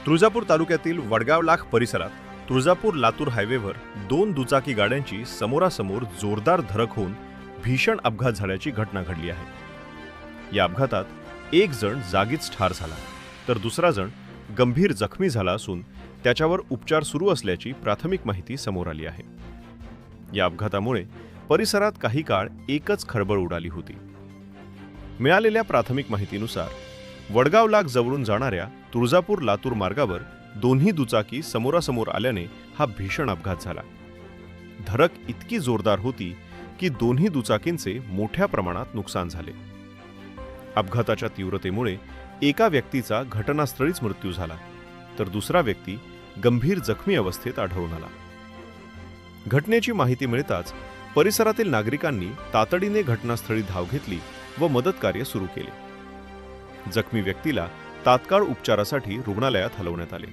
तुळजापूर तालुक्यातील वडगाव-लाख परिसरात तुळजापूर-लातूर हायवेवर दोन दुचाकी गाड्यांची समोरासमोर जोरदार धडक होऊन भीषण अपघात झाल्याची घटना घडली आहे। या अपघातात एक जण जागीच ठार झाला तर दुसरा जण गंभीर जखमी झाला असून त्याच्यावर उपचार सुरू असल्याची प्राथमिक माहिती समोर आली आहे। या अपघातामुळे परिसरात काही काळ एकच खळबळ उडाली होती। मिळालेल्या प्राथमिक माहितीनुसार वडगाव-लाख जवळून जाणाऱ्या तुळजापूर-लातूर मार्गावर दोन्ही दुचाकी समोरासमोर आल्याने हा भीषण अपघात झाला। धडक इतकी जोरदार होती की दोन्ही दुचाकींचे मोठ्या प्रमाणात नुकसान झाले। अपघाताच्या तीव्रतेमुळे एका व्यक्तीचा घटनास्थळीच मृत्यू झाला तर दुसरा व्यक्ती गंभीर जखमी अवस्थेत आढळून आला। घटनेची माहिती मिळताच परिसरातील नागरिकांनी तातडीने घटनास्थळी धाव घेतली व मदतकार्य सुरू केले। जखमी व्यक्तीला तात्काळ उपचारासाठी रुग्णालयात हलवण्यात आले।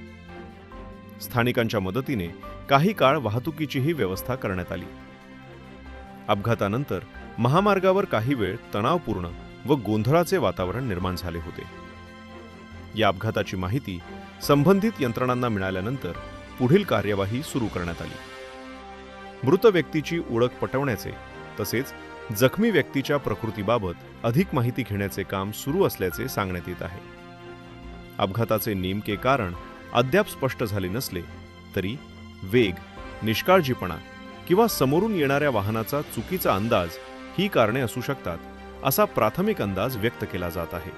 स्थानिकांच्या मदतीने काही काळ वाहतुकीचीही व्यवस्था करण्यात आली। अपघातानंतर महामार्गावर काही वेळ तणावपूर्ण व गोंधळाचे वातावरण निर्माण झाले होते। या अपघाताची माहिती संबंधित यंत्रणांना मिळाल्यानंतर पुढील कार्यवाही सुरू करण्यात आली। मृत व्यक्तीची ओळख पटवण्याचे तसेच जखमी व्यक्तीच्या प्रकृतीबाबत अधिक माहिती घेण्याचे काम सुरू असल्याचे सांगण्यात येत आहे। अपघाताचे नेमके कारण अद्याप स्पष्ट झाले नसले तरी वेग, निष्काळजीपणा किंवा समोरून येणाऱ्या वाहनाचा चुकीचा अंदाज ही कारणे असू शकतात असा प्राथमिक अंदाज व्यक्त केला जात आहे।